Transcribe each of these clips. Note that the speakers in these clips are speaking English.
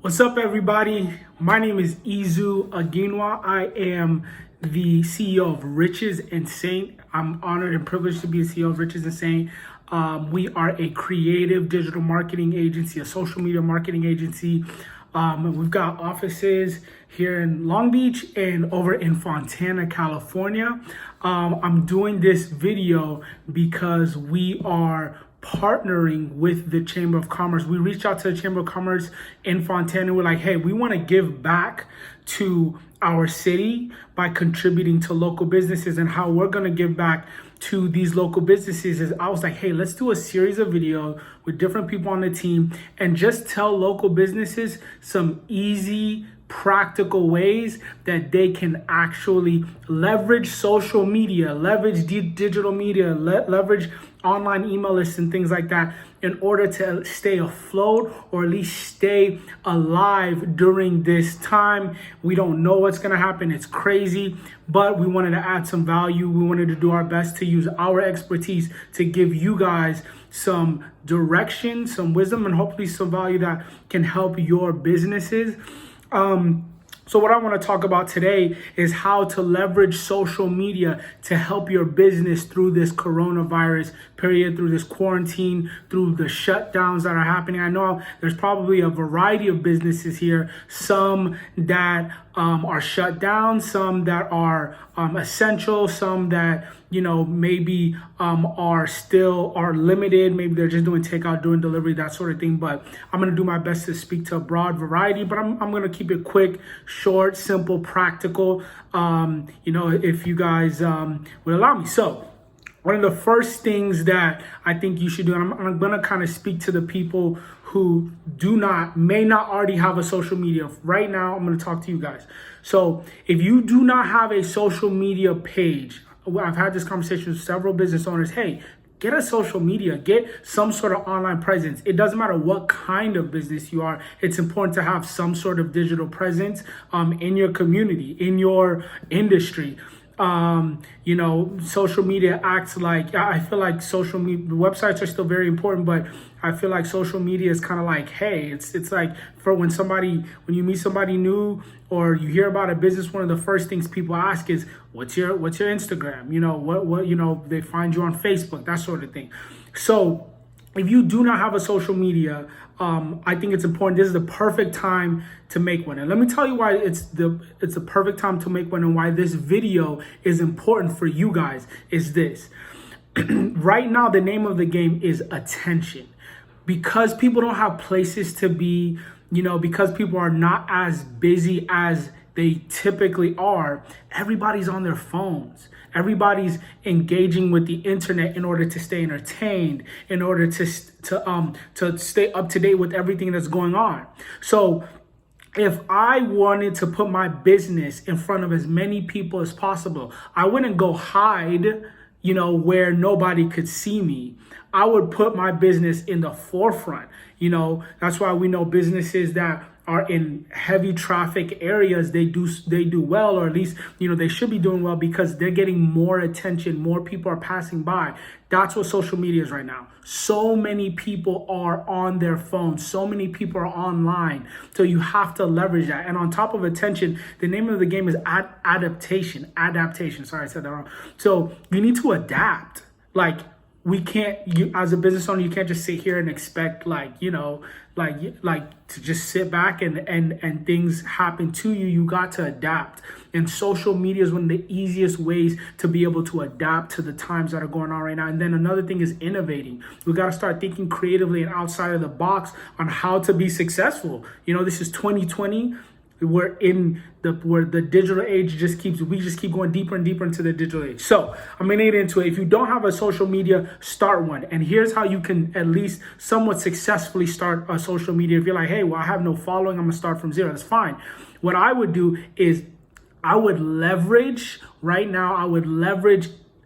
What's up, everybody? My name is Izu Aginwa. I am the CEO of Riches and Saint. I'm honored and privileged to be the CEO of Riches and Saint. We are a creative digital marketing agency, a social media marketing agency. We've got offices here in Long Beach and over in Fontana, California. I'm doing this video because we are partnering with the Chamber of Commerce. We reached out to the Chamber of Commerce in Fontana. We're like, hey, we want to give back to our city by contributing to local businesses. And how we're going to give back to these local businesses is, I was like, hey, let's do a series of videos with different people on the team and just tell local businesses some easy, practical ways that they can actually leverage social media, leverage digital media, leverage online email lists and things like that in order to stay afloat or at least stay alive during this time. We don't know what's going to happen. It's crazy, but we wanted to add some value. We wanted to do our best to use our expertise to give you guys some direction, some wisdom, and hopefully some value that can help your businesses. So what I want to talk about today is how to leverage social media to help your business through this coronavirus period, through this quarantine, through the shutdowns that are happening. I know there's probably a variety of businesses here, some that are shut down, some that are essential, some that, you know, maybe are limited. Maybe they're just doing takeout, doing delivery, that sort of thing. But I'm going to do my best to speak to a broad variety, but I'm going to keep it quick, short, simple, practical, if you guys would allow me. So one of the first things that I think you should do, and I'm going to kind of speak to the people who may not already have a social media. Right now, I'm going to talk to you guys. So if you do not have a social media page, I've had this conversation with several business owners. Hey, get a social media, get some sort of online presence. It doesn't matter what kind of business you are. It's important to have some sort of digital presence in your community, in your industry. Social media acts like, I feel like social media websites are still very important, but I feel like social media is kind of like, hey, it's like for when you meet somebody new or you hear about a business, one of the first things people ask is, what's your Instagram? They find you on Facebook, that sort of thing. So if you do not have a social media, I think it's important. This is the perfect time to make one. And let me tell you why it's the perfect time to make one and why this video is important for you guys is this. Right now, the name of the game is attention. Because people don't have places to be, because people are not as busy as they typically are, everybody's on their phones. Everybody's engaging with the internet in order to stay entertained, in order to stay up to date with everything that's going on. So if I wanted to put my business in front of as many people as possible, I wouldn't go hide, where nobody could see me. I would put my business in the forefront. That's why we know businesses that are in heavy traffic areas, they do well, or at least, they should be doing well because they're getting more attention, more people are passing by. That's what social media is right now. So many people are on their phones, so many people are online. So you have to leverage that. And on top of attention, the name of the game is adaptation. Sorry, I said that wrong. So you need to adapt. Like, as a business owner, you can't just sit here and expect to just sit back and things happen to you. You got to adapt. And social media is one of the easiest ways to be able to adapt to the times that are going on right now. And then another thing is innovating. We got to start thinking creatively and outside of the box on how to be successful. This is 2020. We're in where the digital age we just keep going deeper and deeper into the digital age. So I'm gonna get into it. If you don't have a social media, start one. And here's how you can at least somewhat successfully start a social media. If you're like, hey, well, I have no following, I'm gonna start from zero. That's fine. What I would do is I would leverage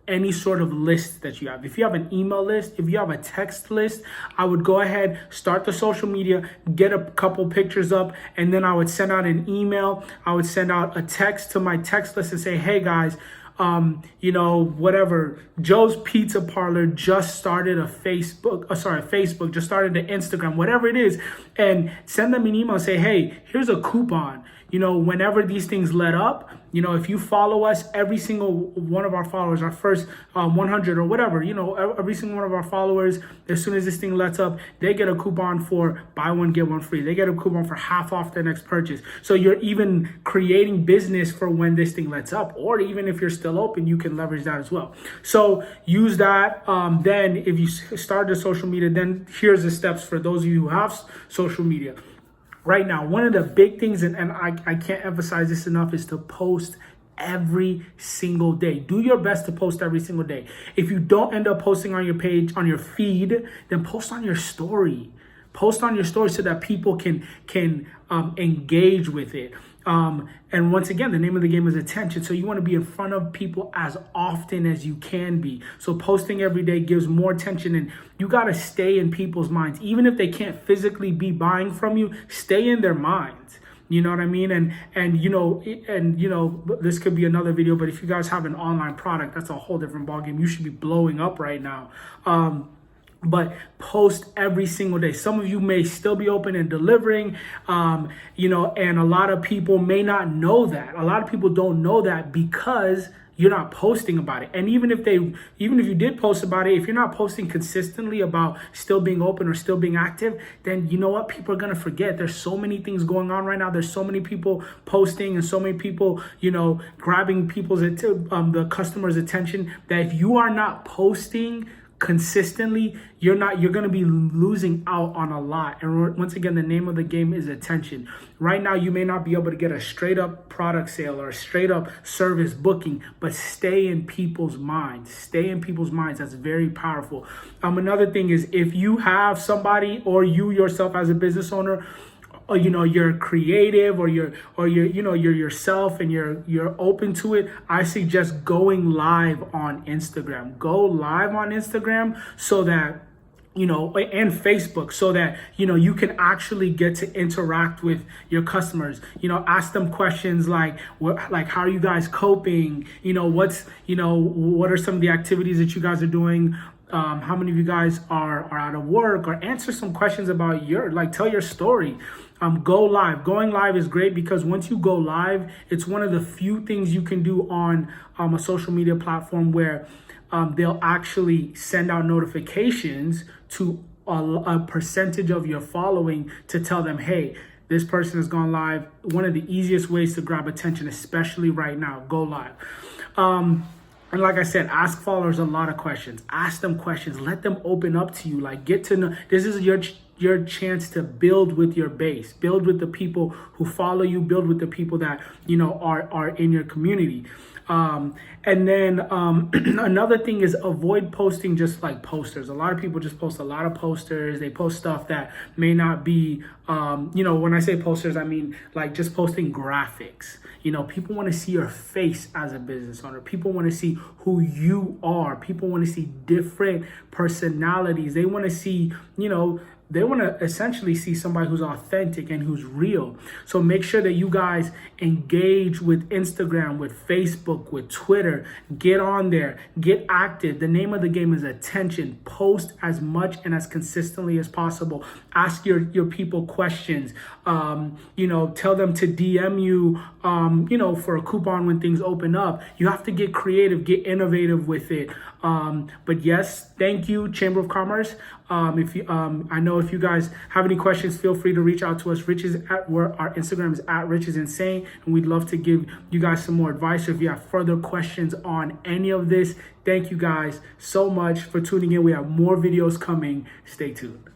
any sort of list that you have. If you have an email list, if you have a text list, I would go ahead, start the social media, get a couple pictures up, and then I would send out an email. I would send out a text to my text list and say, hey guys, you know, whatever, Joe's Pizza Parlor just started a Facebook just started an Instagram, whatever it is, and send them an email and say, hey, here's a coupon. You know, whenever these things let up, you know, if you follow us, every single one of our followers, our first 100 or whatever, you know, every single one of our followers, as soon as this thing lets up, they get a coupon for buy one, get one free. They get a coupon for half off their next purchase. So you're even creating business for when this thing lets up, or even if you're still open, you can leverage that as well. So use that. Then if you start the social media, then here's the steps for those of you who have social media. Right now, one of the big things, and I can't emphasize this enough, is to post every single day. Do your best to post every single day. If you don't end up posting on your page, on your feed, then post on your story. Post on your story so that people can engage with it. And once again, the name of the game is attention. So you want to be in front of people as often as you can be. So posting every day gives more attention, and you got to stay in people's minds. Even if they can't physically be buying from you, stay in their minds. You know what I mean? And you know, this could be another video, but if you guys have an online product, that's a whole different ballgame. You should be blowing up right now. But post every single day. Some of you may still be open and delivering, you know, and a lot of people may not know that. A lot of people don't know that because you're not posting about it. And even if you did post about it, if you're not posting consistently about still being open or still being active, then you know what? People are going to forget. There's so many things going on right now. There's so many people posting and so many people, you know, grabbing the customers' attention, that if you are not posting consistently, you're going to be losing out on a lot. And once again, the name of the game is attention. Right now, you may not be able to get a straight up product sale or a straight up service booking, but stay in people's minds. Stay in people's minds. That's very powerful. Another thing is, if you have somebody, or you yourself as a business owner, or you know, you're creative, or you're yourself and you're open to it, I suggest going live on Instagram. Go live on Instagram so that, you know, and Facebook, so that, you know, you can actually get to interact with your customers. You know, ask them questions like how are you guys coping? You know, what are some of the activities that you guys are doing? How many of you guys are out of work? Or answer some questions about tell your story. Go live. Going live is great because once you go live, it's one of the few things you can do on a social media platform where they'll actually send out notifications to a percentage of your following to tell them, hey, this person has gone live. One of the easiest ways to grab attention, especially right now, go live. And like I said, ask followers a lot of questions. Ask them questions. Let them open up to you. Like, get to know. This is your chance to build with your base. Build with the people who follow you. Build with the people that, you know, are in your community. And then another thing is avoid posting just like posters. A lot of people just post a lot of posters. They post stuff that may not be, you know, when I say posters, I mean like just posting graphics. You know, people want to see your face as a business owner. People want to see who you are. People want to see different personalities. They want to see, you know, they want to essentially see somebody who's authentic and who's real. So make sure that you guys engage with Instagram, with Facebook, with Twitter. Get on there, get active. The name of the game is attention. Post as much and as consistently as possible. Ask your people questions. You know, tell them to DM you, you know, for a coupon when things open up. You have to get creative, get innovative with it. But yes, thank you, Chamber of Commerce. If you, I know if you guys have any questions, feel free to reach out to us. Our Instagram is @RichIsInsane, and we'd love to give you guys some more advice. Or if you have further questions on any of this, thank you guys so much for tuning in. We have more videos coming. Stay tuned.